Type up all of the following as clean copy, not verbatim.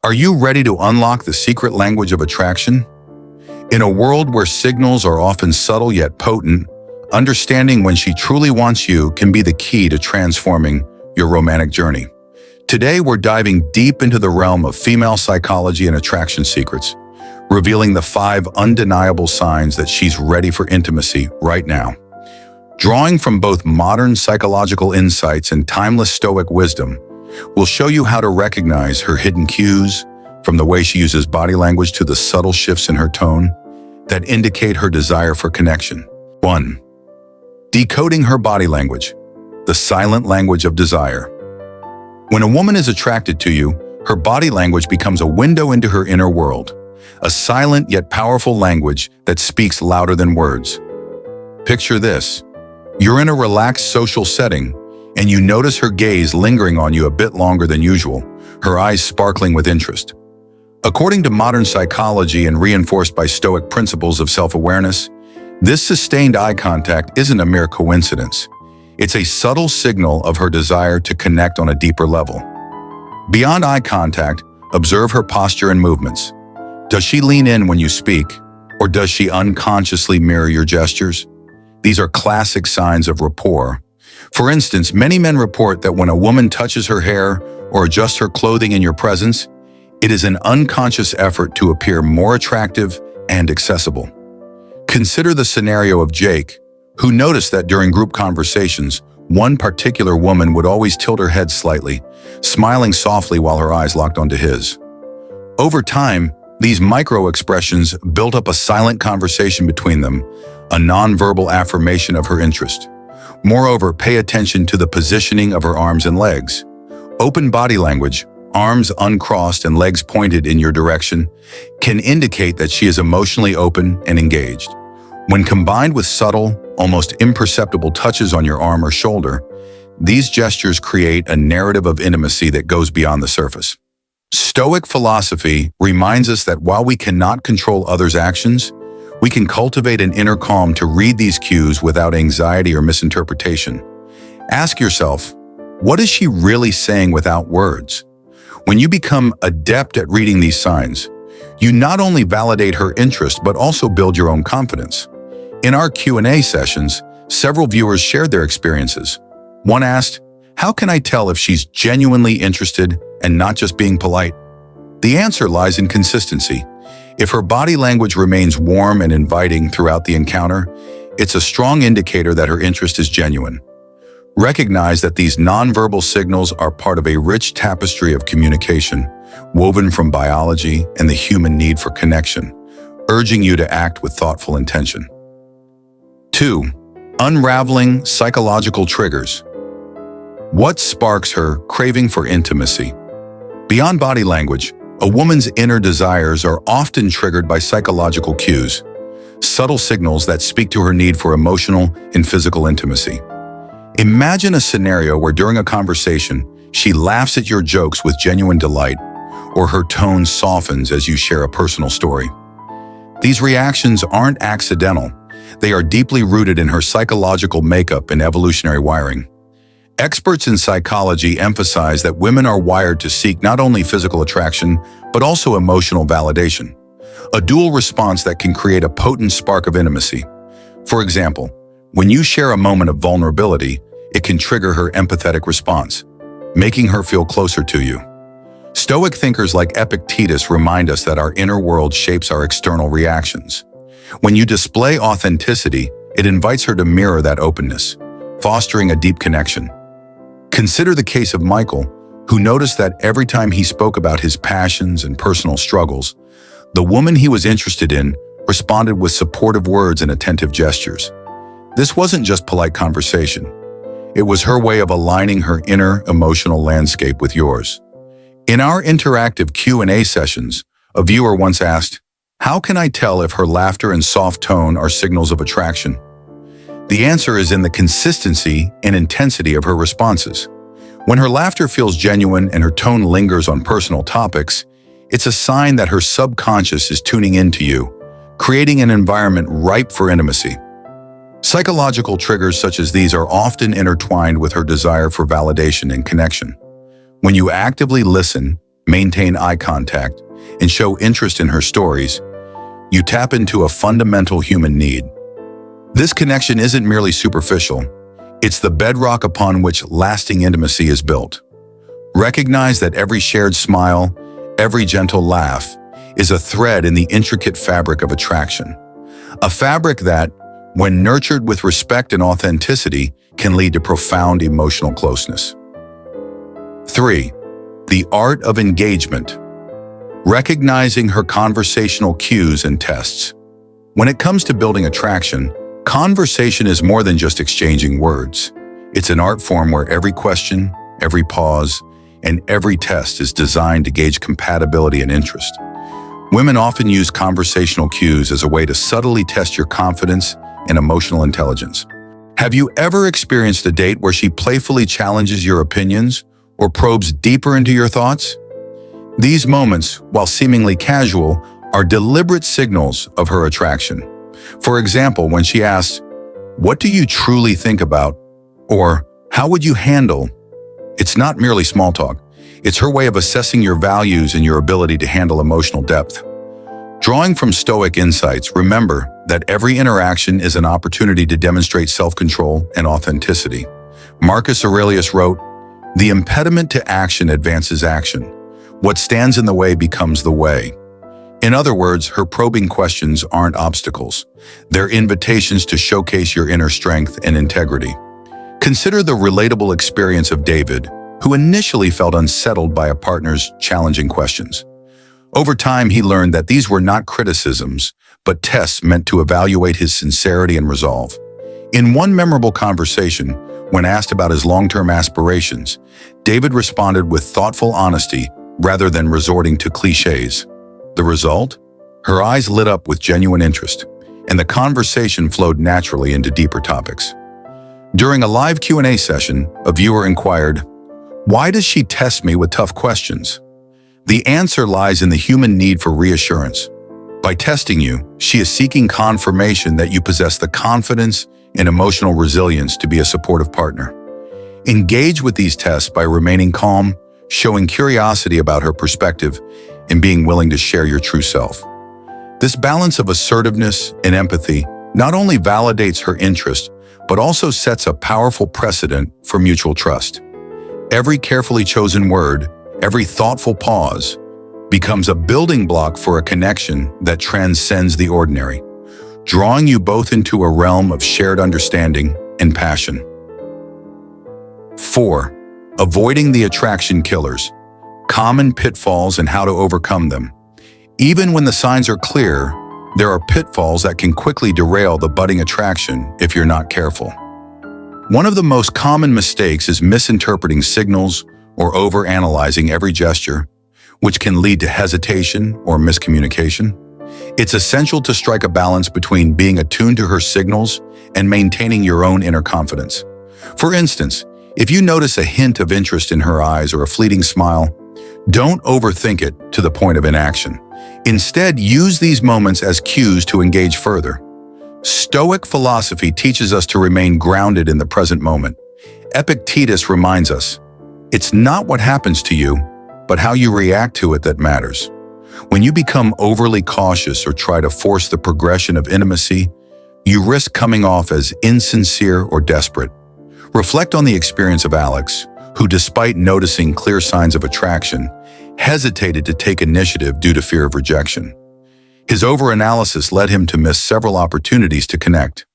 Are you ready to unlock the secret language of attraction? In a world where signals are often subtle yet potent, understanding when she truly wants you can be the key to transforming your romantic journey. Today, we're diving deep into the realm of female psychology and attraction secrets, revealing the 5 undeniable signs that she's ready for intimacy right now. Drawing from both modern psychological insights and timeless Stoic wisdom, we'll show you how to recognize her hidden cues, from the way she uses body language to the subtle shifts in her tone that indicate her desire for connection. 1. Decoding her body language, the silent language of desire. When a woman is attracted to you, her body language becomes a window into her inner world, a silent yet powerful language that speaks louder than words. Picture this. You're in a relaxed social setting, and you notice her gaze lingering on you a bit longer than usual, her eyes sparkling with interest. According to modern psychology and reinforced by Stoic principles of self-awareness, this sustained eye contact isn't a mere coincidence. It's a subtle signal of her desire to connect on a deeper level. Beyond eye contact, observe her posture and movements. Does she lean in when you speak, or does she unconsciously mirror your gestures? These are classic signs of rapport. For instance, many men report that when a woman touches her hair or adjusts her clothing in your presence, it is an unconscious effort to appear more attractive and accessible. Consider the scenario of Jake, who noticed that during group conversations, one particular woman would always tilt her head slightly, smiling softly while her eyes locked onto his. Over time, these micro-expressions built up a silent conversation between them, a nonverbal affirmation of her interest. Moreover, pay attention to the positioning of her arms and legs. Open body language, arms uncrossed and legs pointed in your direction, can indicate that she is emotionally open and engaged. When combined with subtle, almost imperceptible touches on your arm or shoulder, these gestures create a narrative of intimacy that goes beyond the surface. Stoic philosophy reminds us that while we cannot control others' actions, we can cultivate an inner calm to read these cues without anxiety or misinterpretation. Ask yourself, what is she really saying without words? When you become adept at reading these signs, you not only validate her interest but also build your own confidence. In our Q&A sessions, several viewers shared their experiences. One asked, "How can I tell if she's genuinely interested and not just being polite?" The answer lies in consistency. If her body language remains warm and inviting throughout the encounter, it's a strong indicator that her interest is genuine. Recognize that these nonverbal signals are part of a rich tapestry of communication, woven from biology and the human need for connection, urging you to act with thoughtful intention. 2. Unraveling psychological triggers. What sparks her craving for intimacy? Beyond body language, a woman's inner desires are often triggered by psychological cues, subtle signals that speak to her need for emotional and physical intimacy. Imagine a scenario where during a conversation, she laughs at your jokes with genuine delight, or her tone softens as you share a personal story. These reactions aren't accidental. They are deeply rooted in her psychological makeup and evolutionary wiring. Experts in psychology emphasize that women are wired to seek not only physical attraction, but also emotional validation, a dual response that can create a potent spark of intimacy. For example, when you share a moment of vulnerability, it can trigger her empathetic response, making her feel closer to you. Stoic thinkers like Epictetus remind us that our inner world shapes our external reactions. When you display authenticity, it invites her to mirror that openness, fostering a deep connection. Consider the case of Michael, who noticed that every time he spoke about his passions and personal struggles, the woman he was interested in responded with supportive words and attentive gestures. This wasn't just polite conversation. It was her way of aligning her inner emotional landscape with yours. In our interactive Q&A sessions, a viewer once asked, "How can I tell if her laughter and soft tone are signals of attraction?" The answer is in the consistency and intensity of her responses. When her laughter feels genuine and her tone lingers on personal topics, it's a sign that her subconscious is tuning into you, creating an environment ripe for intimacy. Psychological triggers such as these are often intertwined with her desire for validation and connection. When you actively listen, maintain eye contact, and show interest in her stories, you tap into a fundamental human need. This connection isn't merely superficial. It's the bedrock upon which lasting intimacy is built. Recognize that every shared smile, every gentle laugh, is a thread in the intricate fabric of attraction. A fabric that, when nurtured with respect and authenticity, can lead to profound emotional closeness. 3. The art of engagement. Recognizing her conversational cues and tests. When it comes to building attraction, conversation is more than just exchanging words. It's an art form where every question, every pause, and every test is designed to gauge compatibility and interest. Women often use conversational cues as a way to subtly test your confidence and emotional intelligence. Have you ever experienced a date where she playfully challenges your opinions or probes deeper into your thoughts? These moments, while seemingly casual, are deliberate signals of her attraction. For example, when she asks, "What do you truly think about?" or "How would you handle?" It's not merely small talk. It's her way of assessing your values and your ability to handle emotional depth. Drawing from Stoic insights, remember that every interaction is an opportunity to demonstrate self-control and authenticity. Marcus Aurelius wrote, "The impediment to action advances action. What stands in the way becomes the way." In other words, her probing questions aren't obstacles. They're invitations to showcase your inner strength and integrity. Consider the relatable experience of David, who initially felt unsettled by a partner's challenging questions. Over time, he learned that these were not criticisms, but tests meant to evaluate his sincerity and resolve. In one memorable conversation, when asked about his long-term aspirations, David responded with thoughtful honesty rather than resorting to cliches. The result? Her eyes lit up with genuine interest, and the conversation flowed naturally into deeper topics. During a live Q&A session, a viewer inquired, "Why does she test me with tough questions?" The answer lies in the human need for reassurance. By testing you, she is seeking confirmation that you possess the confidence and emotional resilience to be a supportive partner. Engage with these tests by remaining calm, showing curiosity about her perspective, and being willing to share your true self. This balance of assertiveness and empathy not only validates her interest, but also sets a powerful precedent for mutual trust. Every carefully chosen word, every thoughtful pause, becomes a building block for a connection that transcends the ordinary, drawing you both into a realm of shared understanding and passion. 4. Avoiding the attraction killers. Common pitfalls and how to overcome them. Even when the signs are clear, there are pitfalls that can quickly derail the budding attraction if you're not careful. One of the most common mistakes is misinterpreting signals or overanalyzing every gesture, which can lead to hesitation or miscommunication. It's essential to strike a balance between being attuned to her signals and maintaining your own inner confidence. For instance, if you notice a hint of interest in her eyes or a fleeting smile, don't overthink it to the point of inaction. Instead, use these moments as cues to engage further. Stoic philosophy teaches us to remain grounded in the present moment. Epictetus reminds us, "It's not what happens to you, but how you react to it that matters." When you become overly cautious or try to force the progression of intimacy, you risk coming off as insincere or desperate. Reflect on the experience of Alex, who, despite noticing clear signs of attraction, hesitated to take initiative due to fear of rejection. His overanalysis led him to miss several opportunities to connect.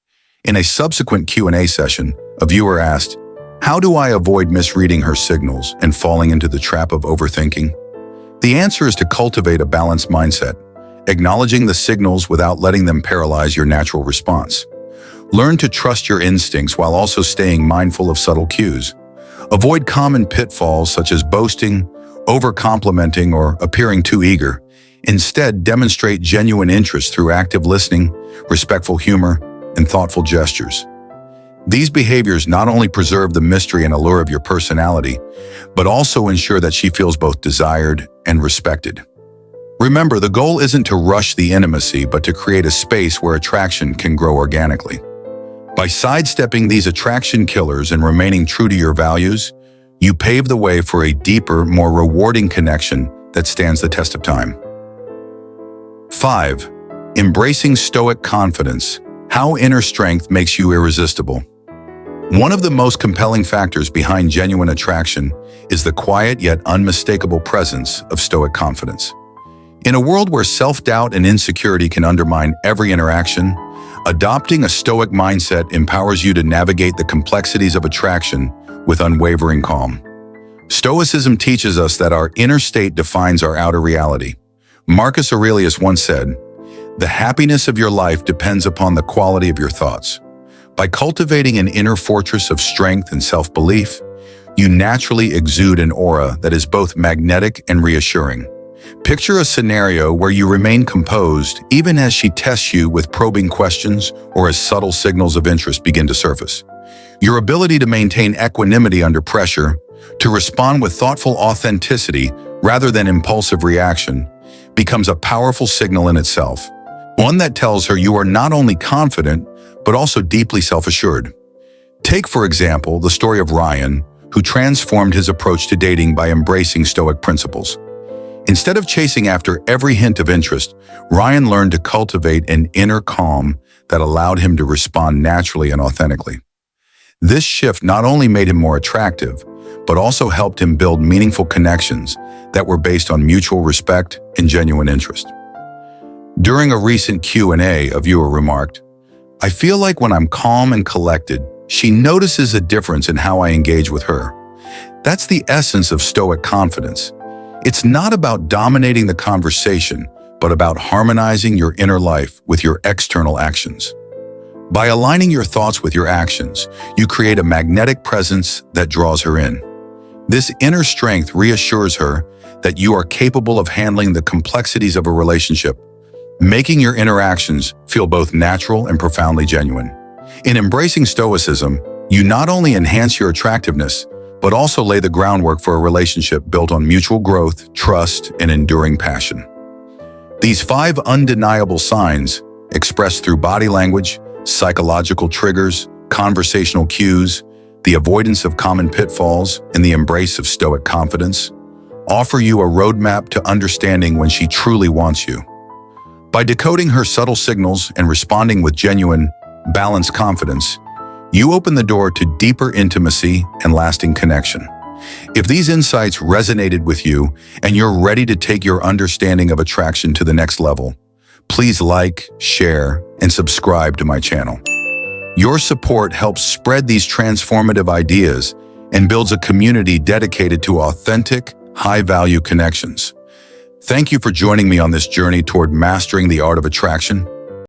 In a subsequent Q&A session, a viewer asked, "How do I avoid misreading her signals and falling into the trap of overthinking?" The answer is to cultivate a balanced mindset, acknowledging the signals without letting them paralyze your natural response. Learn to trust your instincts while also staying mindful of subtle cues. Avoid common pitfalls such as boasting, over-complimenting, or appearing too eager. Instead, demonstrate genuine interest through active listening, respectful humor, and thoughtful gestures. These behaviors not only preserve the mystery and allure of your personality, but also ensure that she feels both desired and respected. Remember, the goal isn't to rush the intimacy, but to create a space where attraction can grow organically. By sidestepping these attraction killers and remaining true to your values, you pave the way for a deeper, more rewarding connection that stands the test of time. 5. Embracing Stoic confidence. How inner strength makes you irresistible. One of the most compelling factors behind genuine attraction is the quiet yet unmistakable presence of Stoic confidence. In a world where self-doubt and insecurity can undermine every interaction, adopting a Stoic mindset empowers you to navigate the complexities of attraction with unwavering calm. Stoicism teaches us that our inner state defines our outer reality. Marcus Aurelius once said, "The happiness of your life depends upon the quality of your thoughts." By cultivating an inner fortress of strength and self-belief, you naturally exude an aura that is both magnetic and reassuring. Picture a scenario where you remain composed even as she tests you with probing questions or as subtle signals of interest begin to surface. Your ability to maintain equanimity under pressure, to respond with thoughtful authenticity rather than impulsive reaction, becomes a powerful signal in itself, one that tells her you are not only confident, but also deeply self-assured. Take, for example, the story of Ryan, who transformed his approach to dating by embracing Stoic principles. Instead of chasing after every hint of interest, Ryan learned to cultivate an inner calm that allowed him to respond naturally and authentically. This shift not only made him more attractive, but also helped him build meaningful connections that were based on mutual respect and genuine interest. During a recent Q&A, a viewer remarked, "I feel like when I'm calm and collected, she notices a difference in how I engage with her." That's the essence of Stoic confidence. It's not about dominating the conversation, but about harmonizing your inner life with your external actions. By aligning your thoughts with your actions, you create a magnetic presence that draws her in. This inner strength reassures her that you are capable of handling the complexities of a relationship, making your interactions feel both natural and profoundly genuine. In embracing Stoicism, you not only enhance your attractiveness, but also lay the groundwork for a relationship built on mutual growth, trust, and enduring passion. These 5 undeniable signs, expressed through body language, psychological triggers, conversational cues, the avoidance of common pitfalls, and the embrace of Stoic confidence, offer you a roadmap to understanding when she truly wants you. By decoding her subtle signals and responding with genuine, balanced confidence, you open the door to deeper intimacy and lasting connection. If these insights resonated with you and you're ready to take your understanding of attraction to the next level, please like, share, and subscribe to my channel. Your support helps spread these transformative ideas and builds a community dedicated to authentic, high-value connections. Thank you for joining me on this journey toward mastering the art of attraction.